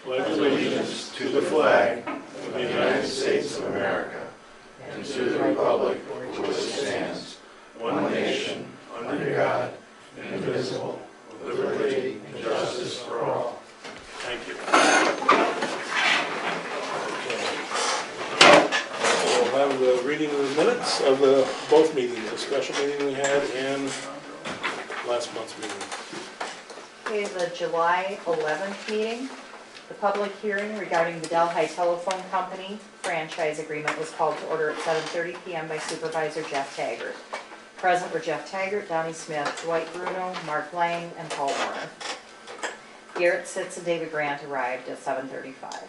pledge allegiance to the flag of the United States of America and to the republic for which it stands, one nation, under God, indivisible, with liberty and justice for all. Thank you. We'll have the reading of the minutes of both meetings, the special meeting we had and last month's meeting. Okay, the July 11th meeting, the public hearing regarding the Delhi Telephone Company franchise agreement was called to order at 7:30 p.m. by Supervisor Jeff Taggart. Present were Jeff Taggart, Donnie Smith, Dwight Bruno, Mark Lang, and Paul Warner. Garrett Sitz and David Grant arrived at 7:35.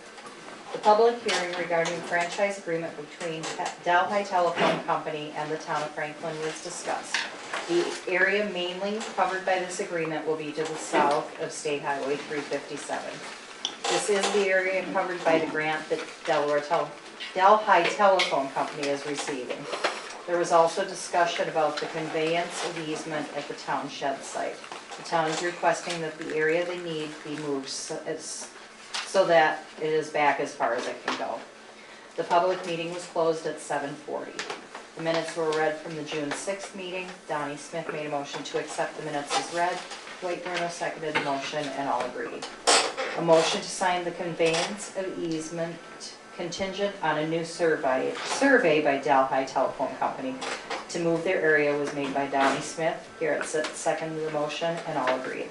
The public hearing regarding the franchise agreement between Delhi Telephone Company and the town of Franklin was discussed. The area mainly covered by this agreement will be to the south of State Highway 357. This is the area covered by the grant that Delhi Telephone Company is receiving. There was also discussion about the conveyance of easement at the town shed site. The town is requesting that the area they need be moved so that it is back as far as it can go. The public meeting was closed at 7:40. The minutes were read from the June 6th meeting. Donnie Smith made a motion to accept the minutes as read. Dwight Bruno seconded the motion and all agreed. A motion to sign the conveyance of easement contingent on a new survey by Delhi Telephone Company to move their area was made by Donnie Smith. Garrett seconded the motion and all agreed.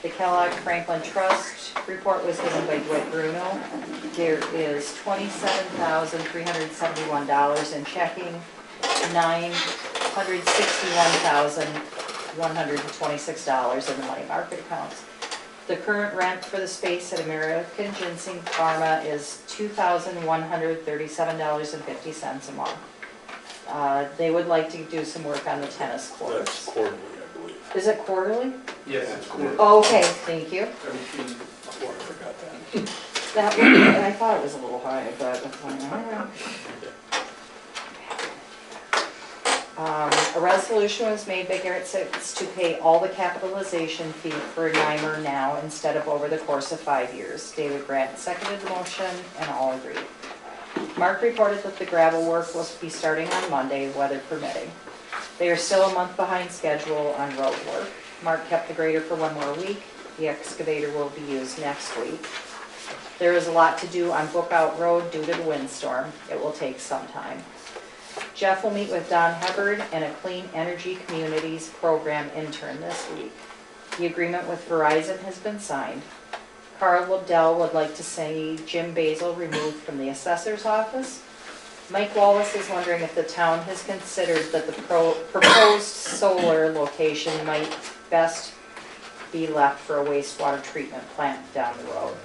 The Kellogg Franklin Trust report was given by Dwight Bruno. There is $27,371 in checking, $961,126 in the money market accounts. The current rent for the space at American Ginseng Pharma is $2,137.50 a month. They would like to do some work on the tennis courts. That's quarterly, I believe. Is it quarterly? Yes, it's quarterly. Oh, okay, thank you. Oh, I forgot that. That one, I thought it was a little high, but a resolution was made by Garrett Sitz to pay all the capitalization fee for NYMER now instead of over the course of 5 years. David Grant seconded the motion and all agreed. Mark reported that the gravel work will be starting on Monday, weather permitting. They are still a month behind schedule on road work. Mark kept the grader for 1 more week. The excavator will be used next week. There is a lot to do on Bookout Road due to the windstorm. It will take some time. Jeff will meet with Don Hubbard and a Clean Energy Communities Program intern this week. The agreement with Verizon has been signed. Carl Liddell would like to see Jim Basil removed from the assessor's office. Mike Wallace is wondering if the town has considered that the proposed solar location might best be left for a wastewater treatment plant down the road.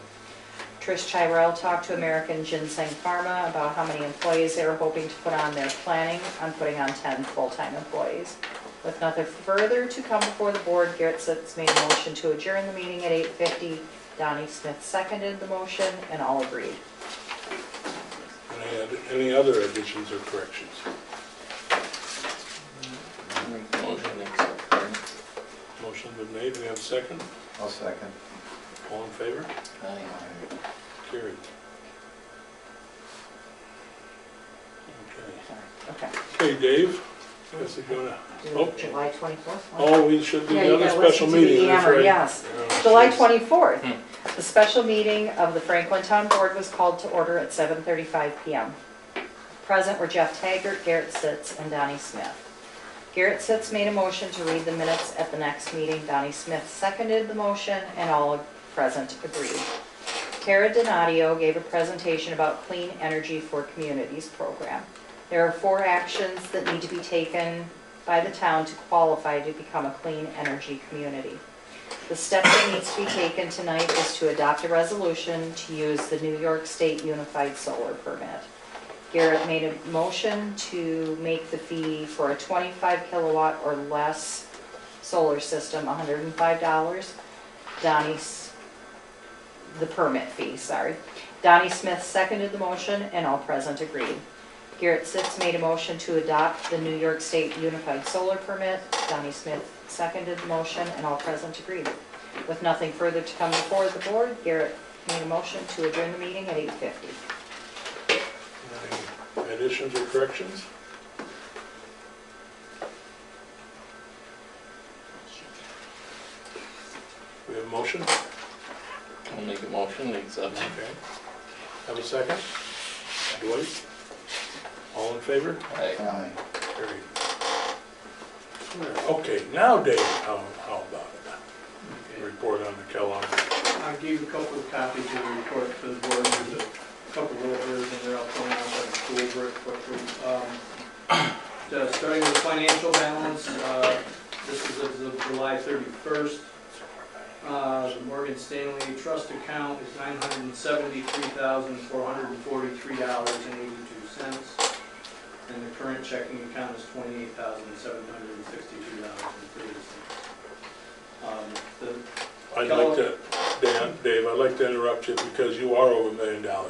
Trish Chirell talked to American Ginseng Pharma about how many employees they were hoping to put on. Their planning on putting on 10 full-time employees. With nothing further to come before the board, Garrett Sitz made a motion to adjourn the meeting at 8:50. Donnie Smith seconded the motion and all agreed. Any other additions or corrections? Motion been made. Do we have a second? I'll second. All in favor? Aye. Carried. Okay. Okay, Dave. Is it gonna? Do Oh. July 24th? Oh, we should do Yeah, the you other gotta special listen to the meeting. That's hammer, right. yes. Yeah. July 24th. The special meeting of the Franklin Town Board was called to order at 7:35 p.m. Present were Jeff Taggart, Garrett Sitz, and Donnie Smith. Garrett Sitz made a motion to read the minutes at the next meeting. Donnie Smith seconded the motion, and all present agreed. Kara Donadio gave a presentation about Clean Energy for Communities program. There are 4 actions that need to be taken by the town to qualify to become a clean energy community. The step that needs to be taken tonight is to adopt a resolution to use the New York State Unified Solar Permit. Garrett made a motion to make the fee for a 25 kilowatt or less solar system $105. The permit fee, sorry. Donnie Smith seconded the motion and all present agreed. Garrett Sitz made a motion to adopt the New York State Unified Solar Permit. Donnie Smith seconded the motion and all present agreed. With nothing further to come before the board, Garrett Need a motion to adjourn the meeting at 8:50. Any additions or corrections? We have a motion? I'll make a motion to accept. Okay. Have a second? Dwight? All in favor? Aye. Aye. Carried. Okay, now Dave, how about it? Report on the Kellogg. I gave a couple of copies of the report to the board. There's a couple of little errors in there. I'll point out that go over it quickly. Starting with financial balance, this is as of July 31st. The Morgan Stanley trust account is $973,443.82. And the current checking account is $28,762.30. I'd like to, Dave, I'd like to interrupt you because you are over $1 million now.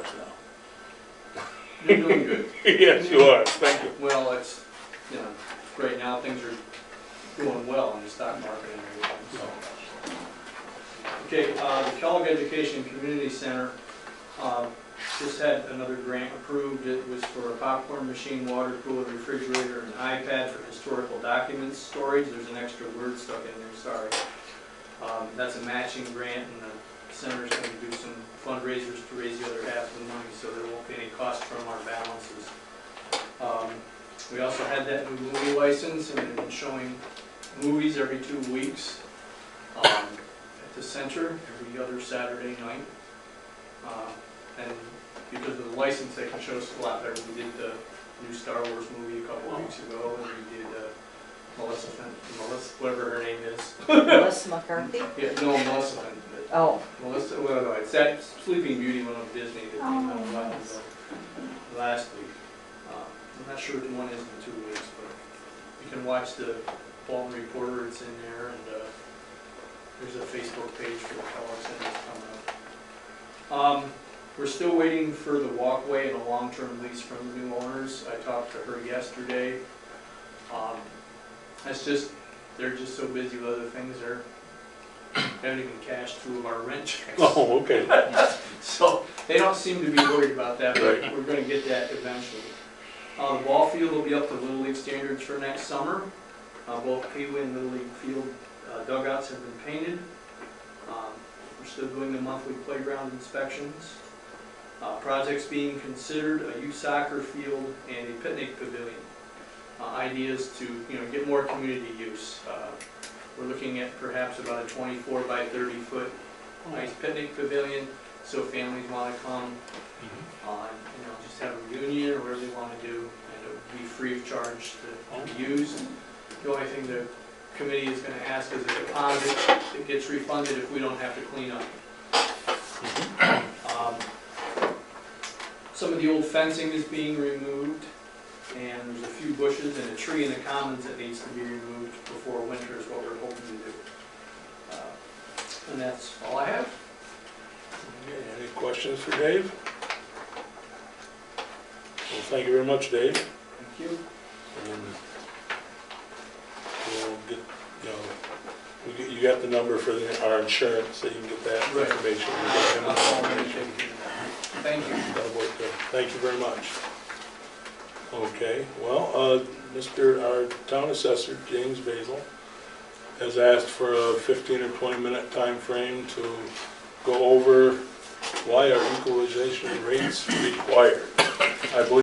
You're doing good. Yes, you are, thank you. Well, it's, you know, right now things are going well in the stock market and everything, so. Okay, the Kellogg Education Community Center just had another grant approved. It was for a popcorn machine, water cooler, refrigerator, and iPad for historical documents storage. There's an extra word stuck in there, sorry. That's a matching grant, and the center's going to do some fundraisers to raise the other half of the money, so there won't be any cost from our balances. We also had that new movie license, and we've been showing movies every 2 weeks at the center every other Saturday night. And because of the license, they can show us a lot better. We did the new Star Wars movie a couple of weeks ago, and we did Melissa, whatever her name is. Melissa McCarthy? Yeah, no, Melissa. Oh, Melissa, well, no, it's that Sleeping Beauty one of Disney that came out last week. I'm not sure which one is in 2 weeks, but you can watch the Bolton Reporter, it's in there, and there's a Facebook page for the Kellogg Center that's coming up. We're still waiting for the walkway and a long-term lease from the new owners. I talked to her yesterday. That's just, they're just so busy with other things, they haven't even cashed 2 of our rent checks. Oh, okay. So they don't seem to be worried about that, but Right. we're going to get that eventually. The ball field will be up to Little League standards for next summer. Both Pee Wee and Little League field dugouts have been painted. We're still doing the monthly playground inspections. Projects being considered: a youth soccer field and a picnic pavilion. Ideas to get more community use. We're looking at perhaps about a 24 by 30 foot nice picnic pavilion, so families want to come, just have a reunion or whatever they want to do, and it would be free of charge to be used. The only thing the committee is going to ask is a deposit that gets refunded if we don't have to clean up. Some of the old fencing is being removed, and there's a few bushes and a tree in the commons that needs to be removed before winter is what we're hoping to do. And that's all I have. Okay, any questions for Dave? Well, thank you very much, Dave. Thank you. And we'll get, you got the number for our insurance, so you can get that Right. information. I'll call them and take it. Thank you. That'll work good. Thank you very much. Okay, well, our town assessor, James Basil, has asked for a 15 or 20-minute time frame to go over why are equalization rates required. I believe